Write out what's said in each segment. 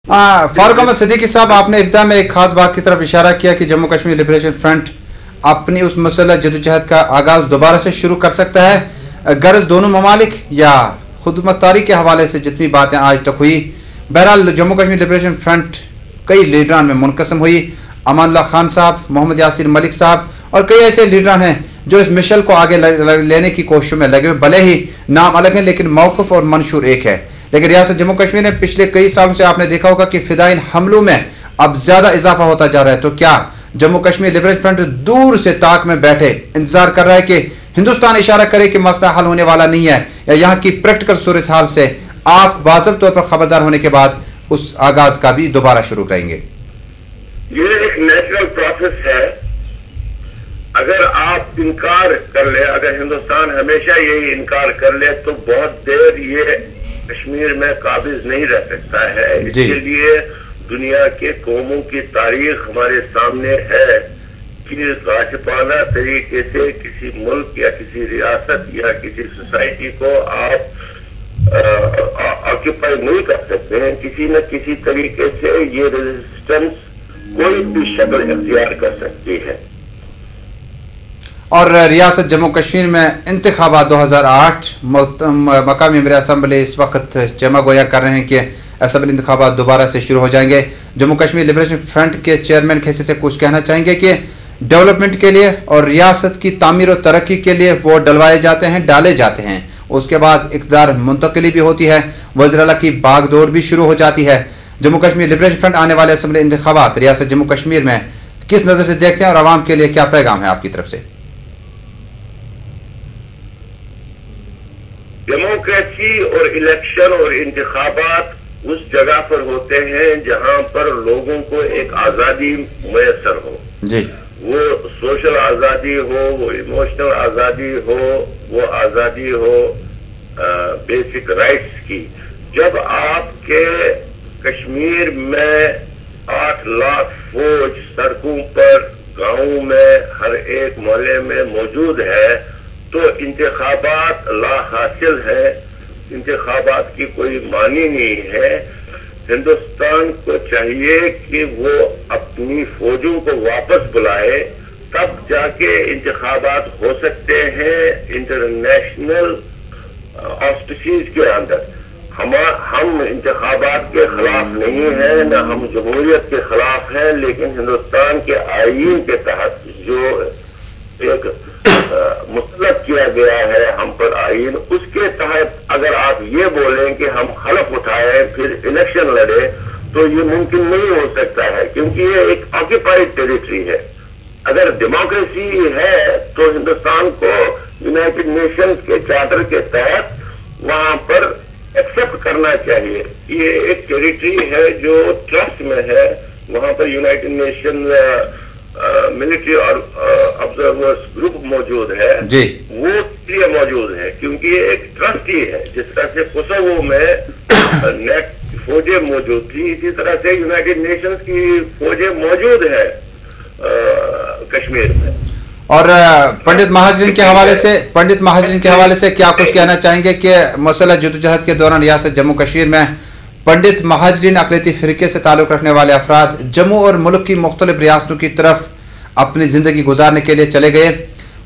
फारूक अहमद सिद्दीकी साहब, आपने इब्तिदा में एक खास बात की तरफ इशारा किया कि जम्मू कश्मीर लिबरेशन फ्रंट अपनी उस मुसल्लह जदोजहद का आगाज दोबारा से शुरू कर सकता है। गर्ज दोनों ममालिक या खुदमुख्तारी के हवाले से जितनी बातें आज तक हुई, बहरहाल जम्मू कश्मीर लिबरेशन फ्रंट कई लीडरान में मुनकसम हुई। अमानुल्लाह खान साहब, मोहम्मद यासिर मलिक साहब और कई ऐसे लीडरान हैं जो इस मिशन को आगे लेने की कोशिशों में लगे हुए। भले ही नाम अलग है लेकिन मौक़िफ़ और मंशूर एक है। लेकिन रियासत जम्मू कश्मीर ने पिछले कई सालों से आपने देखा होगा कि फिदाइन हमलों में अब ज्यादा इजाफा होता जा रहा है। तो क्या जम्मू कश्मीर लिबरेशन फ्रंट दूर से ताक में बैठे इंतजार कर रहा है कि हिंदुस्तान इशारा करे कि मसला हल होने वाला नहीं है, या यहाँ की प्रैक्टिकल सूरत हाल से आप वाजिब तौर पर खबरदार होने के बाद उस आगाज का भी दोबारा शुरू करेंगे? ये एक नेचुरल प्रोसेस है। अगर आप इनकार कर ले, अगर हिंदुस्तान हमेशा यही इनकार कर ले तो बहुत देर ये कश्मीर में काबिज नहीं रह सकता है। इसके लिए दुनिया के कौमों की तारीख हमारे सामने है कि गाशिबाना तरीके से किसी मुल्क या किसी रियासत या किसी सोसाइटी को आप ऑक्यूपाई नहीं कर सकते हैं। किसी न किसी तरीके से ये रेजिस्टेंस कोई भी शक्ल इख्तियार कर सकती है। और रियासत जम्मू कश्मीर में इंतखाबात 2008 मकामी मेरे असम्बली इस वक्त जमा गोया कर रहे हैं कि असम्बली इंतखाबात दोबारा से शुरू हो जाएंगे। जम्मू कश्मीर लिबरेशन फ्रंट के चेयरमैन कैसे से कुछ कहना चाहेंगे कि डेवलपमेंट के लिए और रियासत की तामीर और तरक्की के लिए वोट डलवाए जाते हैं, डाले जाते हैं, उसके बाद इक़्तिदार मुंतकिली भी होती है, वज़ीर आला की बागदौड़ भी शुरू हो जाती है। जम्मू कश्मीर लिबरेशन फ्रंट आने वाले असम्बली इंतखाबात रियासत जम्मू कश्मीर में किस नज़र से देखते हैं और आवाम के लिए क्या पैगाम है आपकी तरफ से? डेमोक्रेसी और इलेक्शन और इंतखाबात उस जगह पर होते हैं जहां पर लोगों को एक आजादी मुयसर हो जी। वो सोशल आजादी हो, वो इमोशनल आजादी हो, वो आजादी हो बेसिक राइट्स की। जब आपके कश्मीर में 8 लाख फौज सड़कों पर, गांवों में, हर एक मोहल्ले में मौजूद है तो इंतखाबात ला हासिल है, इंतखाबात की कोई मानी नहीं है। हिंदुस्तान को चाहिए कि वो अपनी फौजों को वापस बुलाए, तब जाके इंतखाबात हो सकते हैं इंटरनेशनल ऑस्पिसीज के अंदर। हम इंतखाबात के खिलाफ नहीं है, न हम जमहूरियत के खिलाफ हैं, लेकिन हिंदुस्तान के आईन के तहत जो एक मुस्तलद किया गया है हम पर आईन, उसके तहत अगर आप ये बोलें कि हम हलफ उठाएं फिर इलेक्शन लड़े तो ये मुमकिन नहीं हो सकता है, क्योंकि ये एक ऑक्यूपाइड टेरिटरी है। अगर डेमोक्रेसी है तो हिंदुस्तान को यूनाइटेड नेशंस के चार्टर के तहत वहां पर एक्सेप्ट करना चाहिए। ये एक टेरिटरी है जो ट्रस्ट में है, वहां पर यूनाइटेड नेशन मिलिट्री और ऑब्जर्वर्स ग्रुप मौजूद है जी। वो इसलिए मौजूद है क्योंकि ये एक ट्रस्टी है। जिस तरह से कोसोवो में नेट फौजें मौजूद थी, इसी तरह से यूनाइटेड नेशंस की फौजें मौजूद है कश्मीर में। और पंडित महाजरीन के हवाले से क्या कुछ कहना चाहेंगे कि मसला जदोजहद के दौरान रियासत जम्मू कश्मीर में पंडित महाजरीन अक़लियती फ़िरक़े से ताल्लुक़ रखने वाले अफराद जम्मू और मुल्क की मुख्तलिफ रियासतों की तरफ अपनी ज़िंदगी गुजारने के लिए चले गए,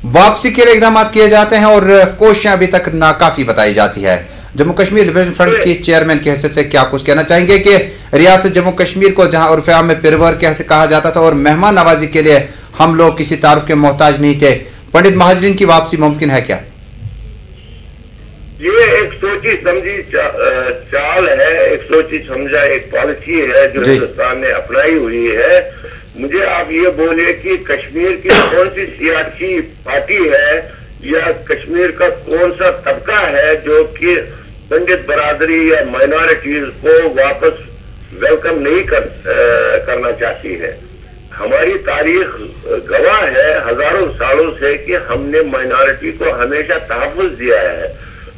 वापसी के लिए इक़दाम किए जाते हैं और कोशिशें अभी तक नाकाफ़ी बताई जाती है। जम्मू कश्मीर लिबरेशन फ्रंट की चेयरमैन की हैसियत से क्या कुछ कहना चाहेंगे कि रियासत जम्मू कश्मीर को जहाँ उर्फ़ आम में पिरवर कहा जाता था और मेहमान नवाजी के लिए हम लोग किसी तारुफ के मोहताज नहीं थे, पंडित महाजरीन की वापसी मुमकिन है क्या? ये एक सोची समझी चाल है, एक सोची समझा एक पॉलिसी है जो हिंदुस्तान ने अपनाई हुई है। मुझे आप ये बोले कि कश्मीर की कौन सी सियासी पार्टी है या कश्मीर का कौन सा तबका है जो कि पंडित बरादरी या माइनॉरिटीज को वापस वेलकम नहीं करना चाहती है। हमारी तारीख गवाह है हजारों सालों से कि हमने माइनॉरिटी को हमेशा तहफ़्फ़ुज़ दिया है।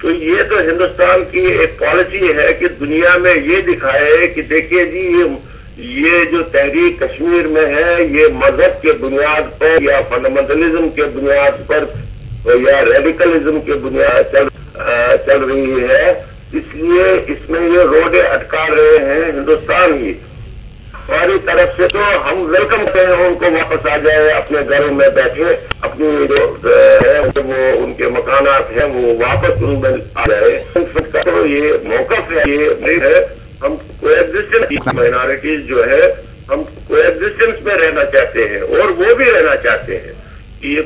तो ये तो हिंदुस्तान की एक पॉलिसी है कि दुनिया में ये दिखाए कि देखिए जी ये जो तहरीक कश्मीर में है ये मजहब के बुनियाद पर या फंडामेंटलिज्म के बुनियाद पर या रेडिकलिज्म के बुनियाद चल रही है। اس لیے اس میں یہ روڈیں اٹکا رہے ہیں ہندوستان ہی. ہماری طرف سے تو ہم ویلکم کرتے ہیں ان کو واپس آ جائے, اپنے گھروں میں بیٹھے, اپنی جو ہے وہ ان کے مکانات ہیں وہ واپس ان میں آ جائے. تو یہ موقف ہے, یہ ہے ہم کو ایگزسٹنس مائنارٹیز جو ہے ہم کو ایگزسٹنس میں رہنا چاہتے ہیں اور وہ بھی رہنا چاہتے ہیں. یہ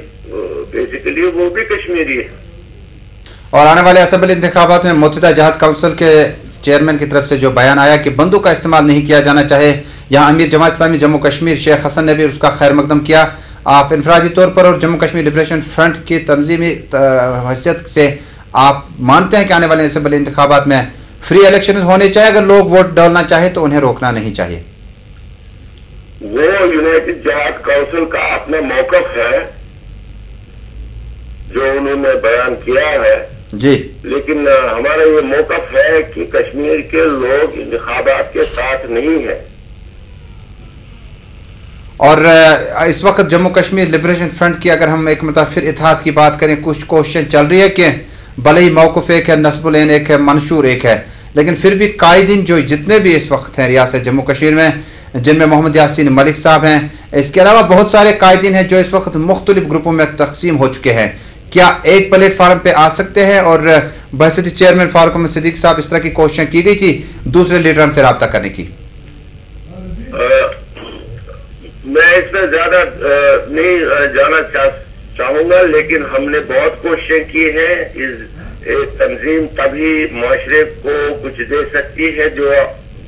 بیسیکلی وہ بھی کشمیری ہے. اور آنے والے اسمبلی انتخابات میں متحدہ جہاد کونسل کے چیئرمین کی طرف سے جو بیان آیا کہ بندوق کا استعمال نہیں کیا جانا چاہے, یہاں امیر جماعت اسلامی جموں کشمیر شیخ حسن نے بھی اس کا خیر مقدم کیا. آپ انفرادی طور پر اور جموں کشمیر لبریشن فرنٹ کی تنظیمی حیثیت سے آپ مانتے ہیں کہ آنے والے اسمبلی انتخابات میں فری الیکشن ہونے چاہیے, اگر لوگ ووٹ ڈالنا چاہے تو انہیں روکنا نہیں چاہیے؟ وہ یونائٹڈ جہاد کونسل کا اپنا موقف ہے جو انہوں نے بیان کیا ہے جی, لیکن ہمارا یہ موقف ہے کہ کشمیر کے لوگ انتخابات کے ساتھ نہیں ہیں. اور اس وقت جموں کشمیر لبریشن فرنٹ کی اگر ہم ایک متفر اتحاد کی بات کریں, کچھ کوششیں چل رہی ہے کہ بھلے ہی موقف ایک ہے, نصب العین ایک ہے, منشور ایک ہے, لیکن پھر بھی قائدین جو جتنے بھی اس وقت ہیں ریاست جموں کشمیر میں, جن میں محمد یاسین ملک صاحب ہیں, اس کے علاوہ بہت سارے قائدین ہیں جو اس وقت مختلف گروپوں میں تقسیم ہو چکے ہیں, کیا ایک پلیٹ فارم پہ آ سکتے ہیں؟ اور بحثیت چیئرمین فاروق احمد صدیق صاحب اس طرح کی کوششیں کی گئی تھی دوسرے لیڈران سے رابطہ کرنے کی؟ میں اس میں زیادہ نہیں جانا چاہوں گا, لیکن ہم نے بہت کوششیں کی ہیں. ایک تنظیم تبھی معاشرے کو کچھ دے سکتی ہے جو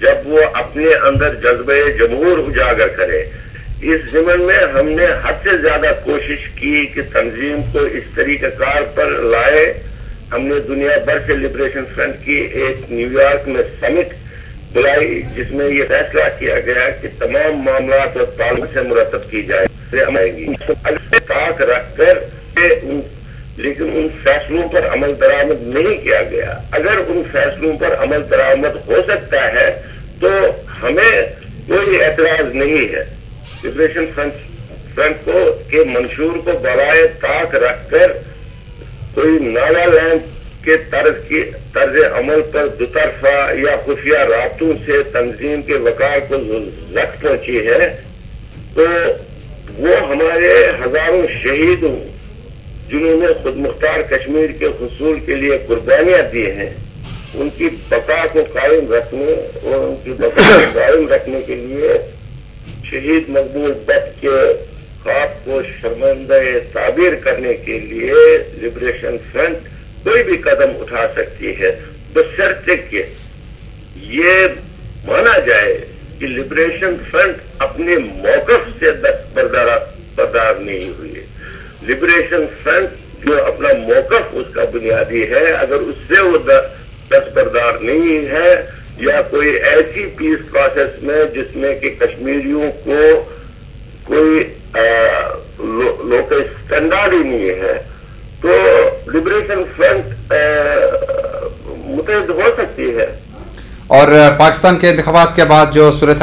جب وہ اپنے اندر جذبہ جمہور اجاگر کرے. اس ضمن میں ہم نے حد سے زیادہ کوشش کی کہ تنظیم کو اس طریقہ کار پر لائے. ہم نے دنیا بھر سے لبریشن فرنٹ کی ایک نیو یارک میں سمٹ بلائی جس میں یہ فیصلہ کیا گیا کہ تمام معاملات اور تعلق سے مرتب کی جائے گی تاک رکھ کر, لیکن ان فیصلوں پر عمل درآمد نہیں کیا گیا. اگر ان فیصلوں پر عمل درآمد ہو سکتا ہے تو ہمیں کوئی اعتراض نہیں ہے. لبریشن فرنٹ کو کے منشور کو برائے طاق رکھ کر کوئی ناگالینڈ کے طرز عمل پر دوطرفہ یا خفیہ رابطوں سے تنظیم کے وقار کو زخم پہنچی ہے تو وہ ہمارے ہزاروں شہیدوں جنہوں نے خود مختار کشمیر کے حصول کے لیے قربانیاں دی ہیں, ان کی بقا کو قائم رکھنے اور ان کی بقا کو قائم رکھنے کے لیے شہید مقبول بٹ کے خواب کو شرمندہ تعبیر کرنے کے لیے لبریشن فرنٹ کوئی بھی قدم اٹھا سکتی ہے, بشرطے کہ یہ مانا جائے کہ لبریشن فرنٹ اپنے موقف سے دستبردار نہیں ہوئی. لبریشن فرنٹ جو اپنا موقف اس کا بنیادی ہے, اگر اس سے وہ دستبردار نہیں ہے یا کوئی ایسی پیس پروسیس میں جس میں کہ کشمیریوں کو کوئی لوکل اسٹینڈرڈ ہی نہیں ہے, تو لبریشن فرنٹ متحد ہو سکتی ہے. اور پاکستان کے انتخابات کے بعد جو صورت